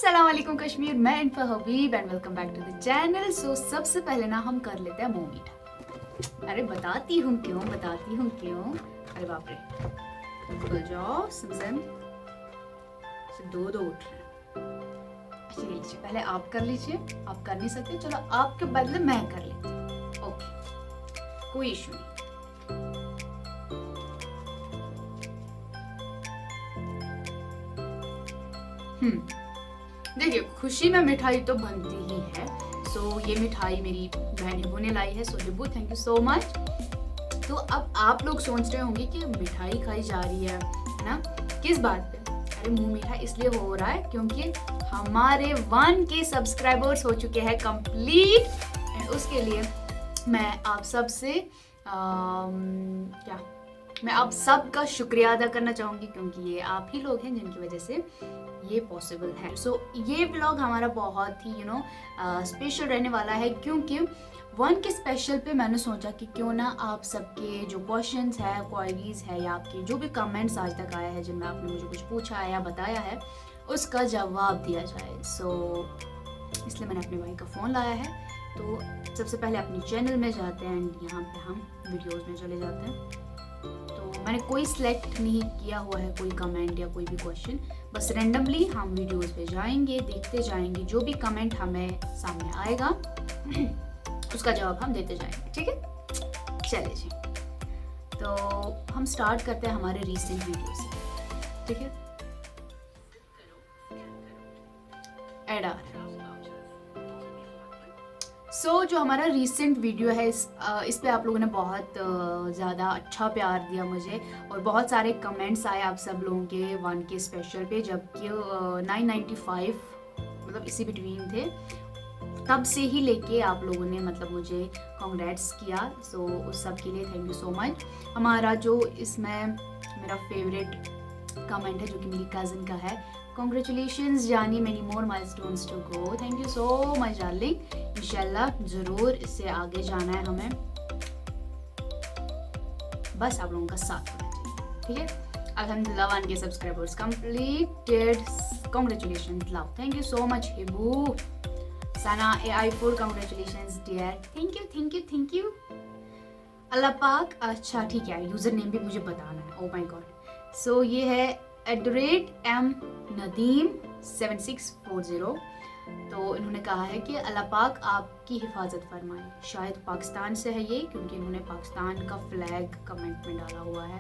अस्सलाम वालेकुम कश्मीर, मैं Infa Habib and welcome back to the channel. So सबसे पहले ना हम कर लेते हैं मुंह मीठा। अरे बताती हूँ क्यों। अरे बाप रे, खुल जाओ सिमसिम। दो उठ रहे हैं। अच्छा लीजिए, पहले आप कर लीजिए। आप कर नहीं सकते, चलो आपके बदले मैं कर लेती हूँ। ओके, कोई इशू नहीं। देखिए, खुशी में मिठाई तो बनती ही है। सो ये मिठाई मेरी बहन हिबू ने लाई है। सो Hibu, thank you so much. तो अब आप लोग सोच रहे होंगे कि मिठाई खाई जा रही है ना, किस बात पे? अरे मुंह मीठा इसलिए हो रहा है क्योंकि हमारे 1K सब्सक्राइबर्स हो चुके हैं कंप्लीट। एंड उसके लिए मैं आप सबसे मैं आप सबका शुक्रिया अदा करना चाहूँगी, क्योंकि ये आप ही लोग हैं जिनकी वजह से ये पॉसिबल है। सो ये व्लॉग हमारा बहुत ही स्पेशल रहने वाला है, क्योंकि 1K स्पेशल पे मैंने सोचा कि क्यों ना आप सबके जो क्वेश्चंस है, क्वायरीज है, या आपके जो भी कमेंट्स आज तक आया है जिनमें आपने मुझे कुछ पूछा है या बताया है, उसका जवाब दिया जाए। सो इसलिए मैंने अपने भाई का फ़ोन लाया है। तो सबसे पहले अपने चैनल में जाते हैं एंड यहाँ पे हम वीडियोज़ में चले जाते हैं। तो मैंने कोई सिलेक्ट नहीं किया हुआ है कोई कमेंट या कोई भी क्वेश्चन, बस रैंडमली हम वीडियोस पे जाएंगे, देखते जाएंगे, जो भी कमेंट हमें सामने आएगा उसका जवाब हम देते जाएंगे। ठीक है, चलिए जी। तो हम स्टार्ट करते हैं हमारे रीसेंट वीडियो से। ठीक है, ऐड आ रहा है। सो जो हमारा रीसेंट वीडियो है, इस पे आप लोगों ने बहुत ज़्यादा अच्छा प्यार दिया मुझे, और बहुत सारे कमेंट्स आए आप सब लोगों के 1K स्पेशल पे, जबकि 995 मतलब इसी बिटवीन थे। तब से ही लेके आप लोगों ने मतलब मुझे कांग्रेट्स किया। सो उस सब के लिए थैंक यू सो मच। हमारा जो इसमें मेरा फेवरेट कमेंट है जो कि मेरी कज़न का है, कॉन्ग्रेचुलेशंस जानी, many more milestones to go. Thank you so much darling. इंशाल्लाह ज़रूर इससे आगे जाना है हमें, बस आप लोगों का साथ होना चाहिए। ठीक है, अल्हम्दुलिल्लाह 1K subscribers completed. Congratulations, love, thank you so much Hibu. Sana AI4, congratulations dear, thank you. अल्लाह पाक, अच्छा ठीक है, यूज़र नेम भी मुझे बताना है। Oh my God. सो ये है @M नदीम 7640। तो इन्होंने कहा है कि अल्लाह पाक आपकी हिफाजत फरमाए। शायद पाकिस्तान से है ये, क्योंकि इन्होंने पाकिस्तान का फ्लैग कमेंट में डाला हुआ है।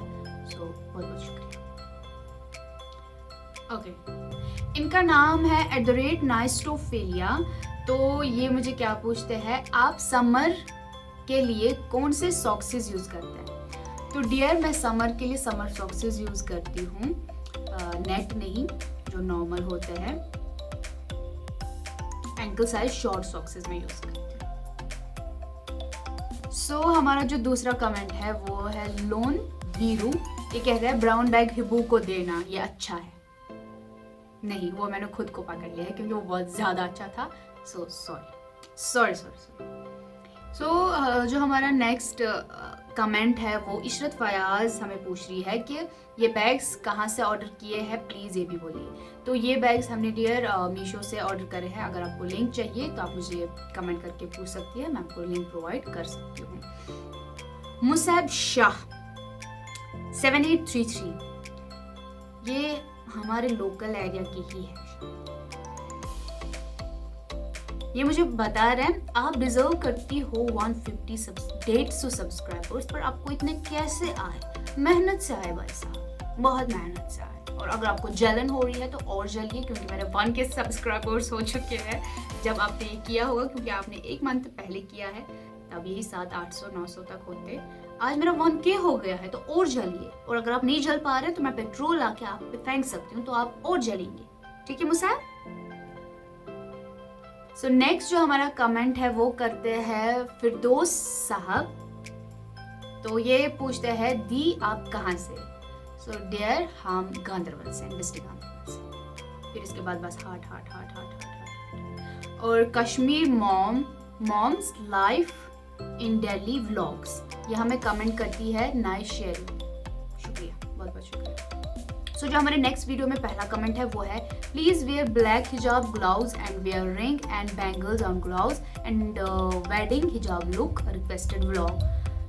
सो बहुत बहुत शुक्रिया। ओके, इनका नाम है @नाइस्टोफेलिया। तो ये मुझे क्या पूछते हैं, आप समर के लिए कौन से सॉक्सेस यूज़ करते हैं? तो डियर, मैं समर के लिए समर सॉक्सेस यूज़ करती हूँ, नेट नहीं, जो नॉर्मल होते हैं, एंकल साइज शॉर्ट सॉक्सेस में यूज़ करती हूँ। सो हमारा जो दूसरा कमेंट है वो है लोन वीरू। ये कहता है ब्राउन बैग हिबू को देना, ये अच्छा है। नहीं, वो मैंने खुद को पकड़ लिया है क्योंकि वो बहुत ज़्यादा अच्छा था। So sorry. सो जो हमारा नेक्स्ट कमेंट है वो इशरत फयाज हमें पूछ रही है कि ये बैग्स कहाँ से ऑर्डर किए हैं, प्लीज़ ये भी बोलिए। तो ये बैग्स हमने डियर मीशो से ऑर्डर करे हैं। अगर आपको लिंक चाहिए तो आप मुझे कमेंट करके पूछ सकती है, मैं आपको लिंक प्रोवाइड कर सकती हूँ। मुसैब शाह 7833, ये हमारे लोकल एरिया की ही है। ये मुझे बता रहे हैं आप डिजर्व करती हो 150 सब्सक्राइबर्स, पर आपको इतने कैसे आए? मेहनत से आए भाई साहब, बहुत मेहनत से आए। और अगर आपको जलन हो रही है तो और जलिए, क्योंकि मेरे 1K सब्सक्राइबर्स हो चुके हैं जब आपने ये किया होगा, क्योंकि आपने 1 मंथ पहले किया है, तब यही 700-800-900 तक होते। आज मेरा 1K हो गया है तो और जलिए। और अगर आप नहीं जल पा रहे तो मैं पेट्रोल आके आप पे फेंक सकती हूँ, तो आप और जलेंगे। ठीक है मुसाब? सो नेक्स्ट जो हमारा कमेंट है वो करते हैं फिरदौस साहब। तो ये पूछते हैं दी आप कहाँ से? सो डियर, हम गांधरबल से, डिस्ट्रिक्ट गांधरबल से। फिर इसके बाद बस हार्ट। और Kashmir moms life in Delhi vlogs, ये हमें कमेंट करती है नाइस शेयरिंग। शुक्रिया, बहुत बहुत शुक्रिया। सो जो हमारे नेक्स्ट वीडियो में पहला कमेंट है वो है please wear black hijab gloves and wear ring and bangles on gloves and wedding hijab look requested vlog.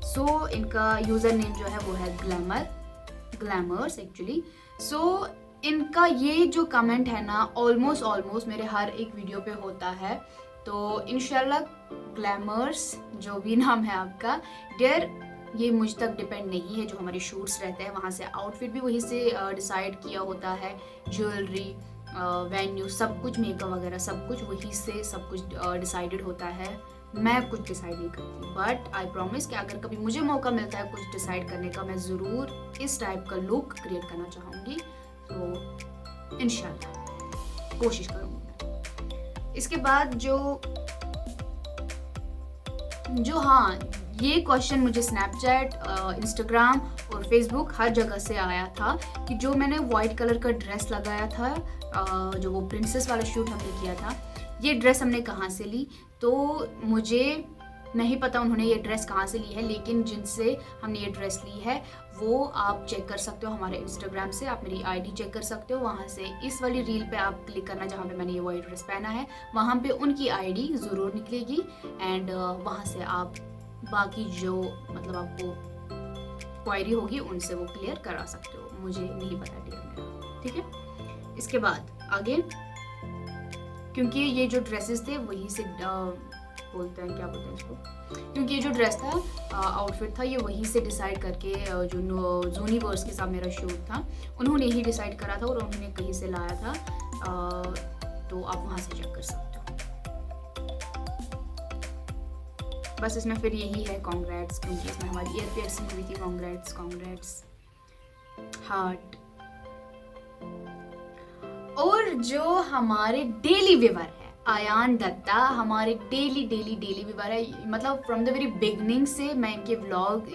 So इनका यूज़र नेम जो है वो है ग्लैमर्स एक्चुअली। सो इनका ये जो कमेंट है ना ऑलमोस्ट मेरे हर एक वीडियो पे होता है। तो इंशाल्लाह ग्लैमर्स जो भी नाम है आपका डियर, ये मुझ तक डिपेंड नहीं है। जो हमारे शूट्स रहते हैं वहाँ से आउटफिट भी वहीं से डिसाइड किया होता है, ज्वेलरी वेन्यू सब कुछ, मेकअप वगैरह सब कुछ वहीं से सब कुछ डिसाइडेड होता है। मैं कुछ डिसाइड नहीं करती, बट आई प्रॉमिस कि अगर कभी मुझे मौका मिलता है कुछ डिसाइड करने का, मैं ज़रूर इस टाइप का लुक क्रिएट करना चाहूँगी। तो इंशाल्लाह कोशिश करूँगी। इसके बाद जो हाँ, ये क्वेश्चन मुझे स्नैपचैट, इंस्टाग्राम और फेसबुक हर जगह से आया था कि जो मैंने वाइट कलर का ड्रेस लगाया था, जो वो प्रिंसेस वाला शूट हमने किया था, ये ड्रेस हमने कहाँ से ली। तो मुझे नहीं पता उन्होंने ये ड्रेस कहाँ से ली है, लेकिन जिनसे हमने ये ड्रेस ली है वो आप चेक कर सकते हो हमारे इंस्टाग्राम से। आप मेरी आईडी चेक कर सकते हो, वहाँ से इस वाली रील पे आप क्लिक करना जहाँ पे मैंने ये वाइट ड्रेस पहना है, वहाँ पे उनकी आईडी ज़रूर निकलेगी एंड वहाँ से आप बाकी जो मतलब आपको क्वायरी होगी उनसे वो क्लियर करा सकते हो। मुझे नहीं पता डियर मेरा, ठीक है। इसके बाद आगे, क्योंकि ये जो ड्रेसेस थे वही से बोलते हैं, क्या बोलते हैं इसको, क्योंकि ये जो ड्रेस था आउटफिट था ये वहीं से डिसाइड करके जो जूनिवर्स के साथ मेरा शूट था उन्होंने ही डिसाइड करा था और उन्होंने कहीं से लाया था। तो आप वहाँ से चेक कर सकते हो। बस इसमें फिर यही है कॉन्ग्रेट्स, क्योंकि इसमें हमारी ईयर पियर्सिंग हुई थी। Congrats heart. और जो हमारे डेली व्यूअर है आयान दत्ता, हमारे डेली व्यूअर है, मतलब फ्रॉम द वेरी बिगनिंग से मैं इनके व्लॉग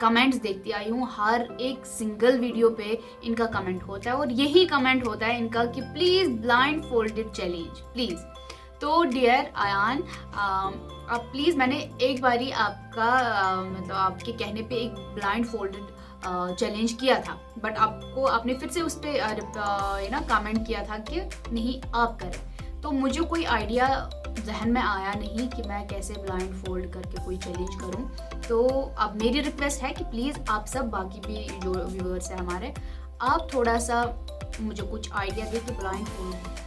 कमेंट्स देखती आई हूँ। हर एक सिंगल वीडियो पे इनका कमेंट होता है और यही कमेंट होता है इनका कि please blind folded challenge please. तो डियर आयान, आप प्लीज़, मैंने एक बारी आपका मतलब आपके कहने पे एक ब्लाइंड फोल्डेड चैलेंज किया था, बट आपने फिर से उस पर ना कमेंट किया था कि नहीं आप करें। तो मुझे कोई आइडिया जहन में आया नहीं कि मैं कैसे ब्लाइंड फोल्ड करके कोई चैलेंज करूं। तो अब मेरी रिक्वेस्ट है कि प्लीज़ आप सब बाकी भी जो व्यूअर्स हैं हमारे, आप थोड़ा सा मुझे कुछ आइडिया दें कि ब्लाइंड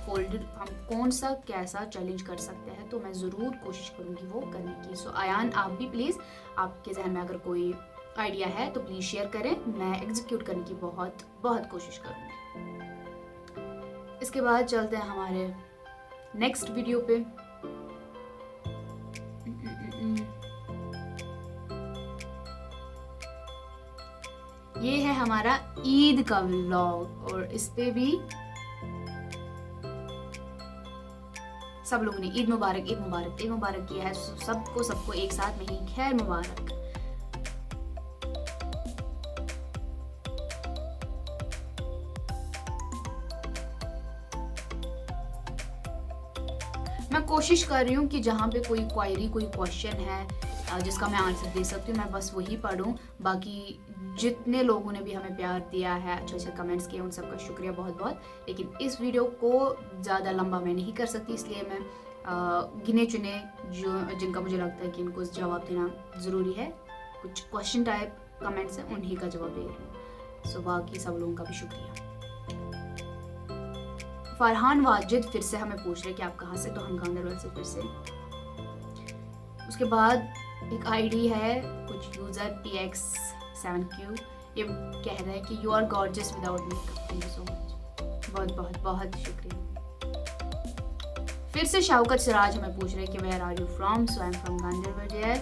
फोल्डेड हम कौन सा कैसा चैलेंज कर सकते हैं। तो मैं ज़रूर कोशिश करूँगी वो करने की। सो आयान, आप भी प्लीज़, आपके जहन में अगर कोई आइडिया है तो प्लीज़ शेयर करें, मैं एग्जीक्यूट करने की बहुत कोशिश करूँगी। इसके बाद चलते हैं हमारे नेक्स्ट वीडियो पे। ये है हमारा ईद का व्लॉग और इस पे भी सब लोगों ने ईद मुबारक किया है। सबको एक साथ में ही खैर मुबारक। मैं कोशिश कर रही हूँ कि जहाँ पे कोई क्वायरी, कोई क्वेश्चन है जिसका मैं आंसर दे सकती हूँ, मैं बस वही पढ़ूँ। बाकी जितने लोगों ने भी हमें प्यार दिया है, अच्छे कमेंट्स किए, उन सबका शुक्रिया बहुत। लेकिन इस वीडियो को ज़्यादा लंबा मैं नहीं कर सकती, इसलिए मैं गिने चुने जिनका मुझे लगता है कि इनको जवाब देना ज़रूरी है, कुछ क्वेश्चन टाइप कमेंट्स हैं, उन्हीं का जवाब दे रही हूँ। सो बाकी सब लोगों का भी शुक्रिया। फरहान वाजिद फिर से हमें पूछ रहे कि आप कहाँ से, तो हम गांधरबल से फिर से। उसके बाद एक आईडी है कुछ यूज़र PX7Q, ये कह रहे हैं कि you are gorgeous without makeup. Thank you so much, बहुत शुक्रिया। फिर से शौकत सिराज हमें पूछ रहे हैं कि where are you from. So I am from Ganderbal dear.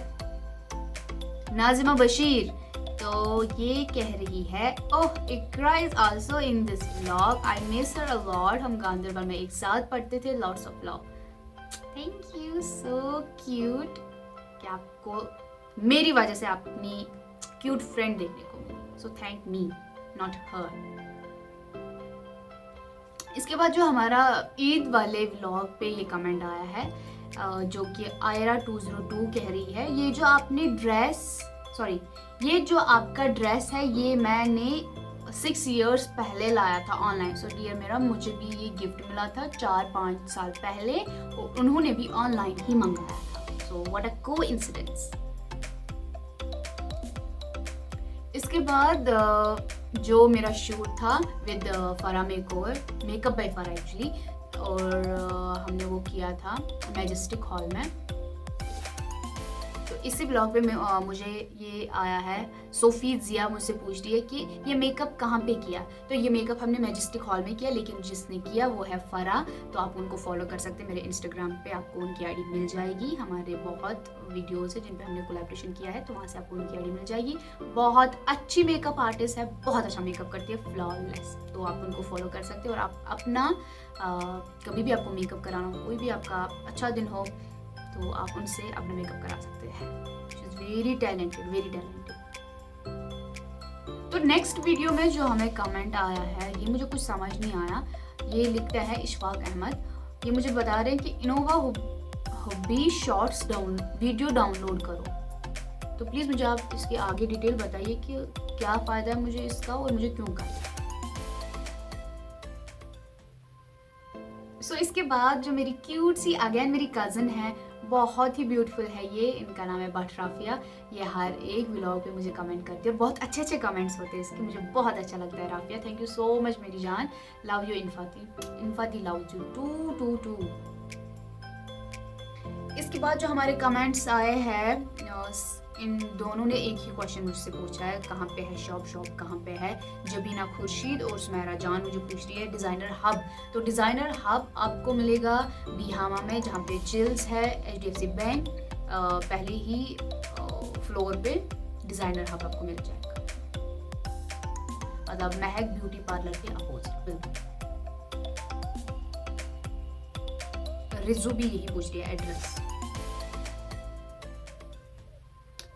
Nazima Bashir तो ये कह रही है, oh Iqra is also in this vlog, I miss her a lot, हम गांधरबल में एक साथ पढ़ते थे, lots of love. Thank you, so cute कि आपको मेरी वजह से अपनी क्यूट फ्रेंड देखने को मिली। So thank me, not her. इसके बाद जो हमारा ईद वाले व्लॉग पे ये कमेंट आया है जो कि आयरा 202 कह रही है, ये जो आपने ड्रेस, ये जो आपका ड्रेस है ये मैंने 6 इयर्स पहले लाया था ऑनलाइन। सो डियर मेरा, मुझे भी ये गिफ्ट मिला था 4-5 साल पहले और उन्होंने भी ऑनलाइन ही मंगाया था। So what a coincidence. इसके बाद जो मेरा शूट था विद फरा मेकअप बाय फरा एक्चुअली, और हमने वो किया था मैजेस्टिक हॉल में। तो इसी ब्लॉग पे मुझे ये आया है, सोफ़ी ज़िया मुझसे पूछ रही है कि ये मेकअप कहाँ पे किया। तो ये मेकअप हमने मैजेस्टिक हॉल में किया, लेकिन जिसने किया वो है फरा। तो आप उनको फॉलो कर सकते हैं मेरे इंस्टाग्राम पे, आपको उनकी आईडी मिल जाएगी। हमारे बहुत वीडियोज़ है जिन पे हमने कोलैबोरेशन किया है, तो वहाँ से आपको उनकी आईडी मिल जाएगी। बहुत अच्छी मेकअप आर्टिस्ट है, बहुत अच्छा मेकअप करती है, फ्लॉलेस। तो आप उनको फॉलो कर सकते हैं और आप अपना कभी भी आपको मेकअप कराना हो, कोई भी आपका अच्छा दिन हो, तो आप उनसे अपना मेकअप करा सकते हैं। She is very talented, very talented. तो नेक्स्ट वीडियो में जो हमें कमेंट आया है, ये मुझे कुछ समझ नहीं आया। ये लिखता है इशफाक अहमद, ये मुझे बता रहे हैं कि Innova hobby shorts video download करो। तो प्लीज़ मुझे आप इसके आगे डिटेल बताइए कि क्या फ़ायदा है मुझे इसका और मुझे क्यों करना है। सो इसके बाद जो मेरी क्यूट सी अगेन मेरी कज़न है, बहुत ही ब्यूटीफुल है ये, इनका नाम है बट राफिया। ये हर एक व्लॉग पे मुझे कमेंट करती है, बहुत अच्छे अच्छे कमेंट्स होते हैं इसके, मुझे बहुत अच्छा लगता है। Rafia, thank you so much मेरी जान। Love you Infati love you too. इसके बाद जो हमारे कमेंट्स आए हैं, इन दोनों ने एक ही क्वेश्चन मुझसे पूछा है, कहाँ पे है शॉप कहाँ पे है। जबीना खुर्शीद और सुमेरा जान मुझे पूछ रही है डिज़ाइनर हब। तो डिज़ाइनर हब आपको मिलेगा बिहामा में, जहाँ पे चिल्स है, HDFC बैंक पहले ही फ्लोर पे डिज़ाइनर हब आपको मिल जाएगा, मतलब महक ब्यूटी पार्लर के अपोजिट बिल्कुल। रिजू भी यही पूछ रही है एड्रेस।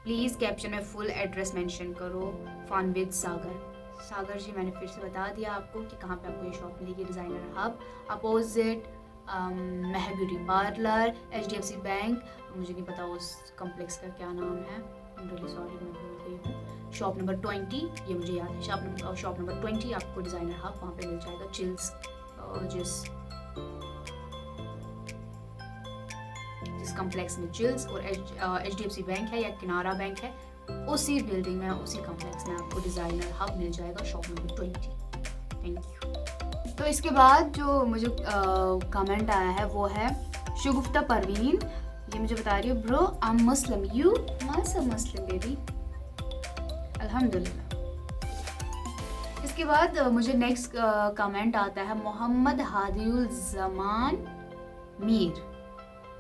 प्लीज़ कैप्शन में फुल एड्रेस मेंशन करो। फन विद सागर जी, मैंने फिर से बता दिया आपको कि कहाँ पे आपको ये शॉप मिलेगी। डिज़ाइनर हब अपोजिट महक ब्यूटी पार्लर, HDFC बैंक, मुझे नहीं पता उस कम्प्लेक्स का क्या नाम है, रियली सॉरी मैं भूल गई हूँ। शॉप नंबर 20, ये मुझे याद है, शॉप नंबर 20 आपको डिज़ाइनर हब वहाँ पे मिल जाएगा। चिल्स जिस कम्प्लेक्स में चिल्स और HDFC बैंक है या किनारा बैंक है, उसी बिल्डिंग में उसी कम्प्लेक्स में आपको डिज़ाइनर हब मिल जाएगा, शॉप नंबर 20। Thank you. तो इसके बाद जो मुझे कमेंट आया है वो है शुगुफ्ता परवीन, ये मुझे बता रही है bro I am Muslim, you also Muslim baby, अल्हम्दुलिल्लाह। इसके बाद मुझे नेक्स्ट कमेंट आता है मोहम्मद हादिउल जमान मीर,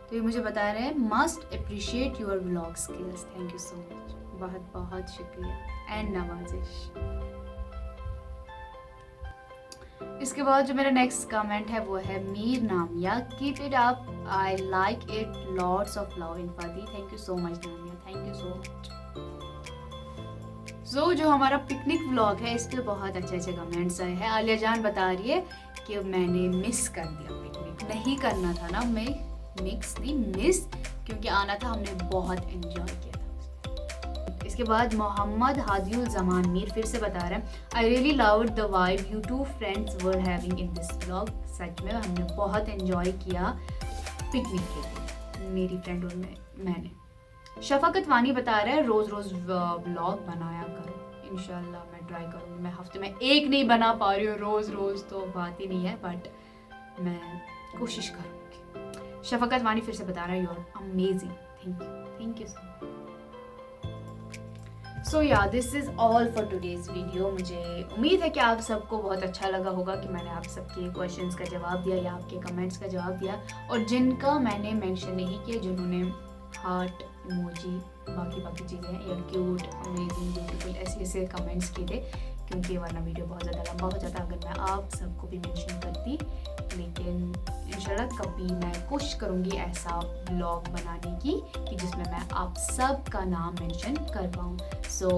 तो ये मुझे बता रहे हैं must appreciate your vlog skills, thank you so much, बहुत बहुत शुक्रिया एंड नवाजिश। इसके बाद जो मेरा नेक्स्ट कमेंट है वो है Mir Namia, keep it up, I like it, lots of love Infati, thank you so much Namia, thank you so much. So जो हमारा पिकनिक व्लॉग है इस पर बहुत अच्छे अच्छे कमेंट्स आए हैं। आलिया जान बता रही है कि मैंने मिस कर दिया पिकनिक, नहीं करना था ना, मैं मिक्स नहीं मिस, क्योंकि आना था, हमने बहुत एंजॉय किया था। इसके बाद मोहम्मद हादिउल जमान मीर फिर से बता रहे हैं I really loved the vibe you two friends were having in this vlog, सच में हमने बहुत एंजॉय किया पिकनिक के लिए, मेरी फ्रेंड और मैंने। शफाकत वानी बता रहे हैं रोज़ रोज़ व्लॉग बनाया करो, इंशाल्लाह मैं ट्राई करूँगी। मैं हफ्ते में एक नहीं बना पा रही हूँ, रोज़ रोज़ तो बात ही नहीं है, बट मैं कोशिश करूँगी। शफाकत वानी फिर से बता रहा है you are amazing, thank you so much. So yeah this is all for today's video. मुझे उम्मीद है कि आप सबको बहुत अच्छा लगा होगा कि मैंने आप सबके क्वेश्चंस का जवाब दिया या आपके कमेंट्स का जवाब दिया, और जिनका मैंने मेंशन नहीं किया, जिन्होंने हार्ट इमोजी बाकी चीज़ें हैं या क्यूट अमेजिंग ब्यूटीफुल ऐसे कमेंट्स किए थे, क्योंकि वरना वीडियो बहुत ज़्यादा लंबा हो जाता अगर मैं आप सबको भी मेंशन करती। लेकिन इंशाल्लाह कभी मैं कोशिश करूँगी ऐसा ब्लॉग बनाने की कि जिसमें मैं आप सब का नाम मेंशन कर पाऊँ। सो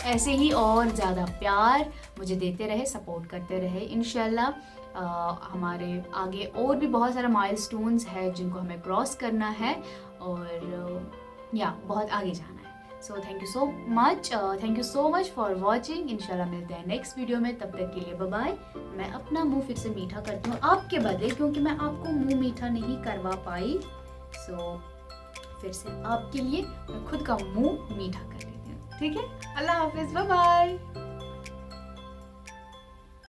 ऐसे ही और ज़्यादा प्यार मुझे देते रहे, सपोर्ट करते रहे। इंशाल्लाह हमारे आगे और भी बहुत सारा माइलस्टोन्स है जिनको हमें क्रॉस करना है और या बहुत आगे जाना है। So thank you so much for watching. इंशाल्लाह मिलते हैं नेक्स्ट वीडियो में, तब तक के लिए बाय बाय। मैं अपना मुंह फिर से मीठा करती हूँ आपके बदले, क्योंकि मैं आपको मुंह मीठा नहीं करवा पाई। सो फिर से आपके लिए मैं खुद का मुंह मीठा कर लेती हूँ, ठीक है। अल्लाह हाफिज़, बाय बाय।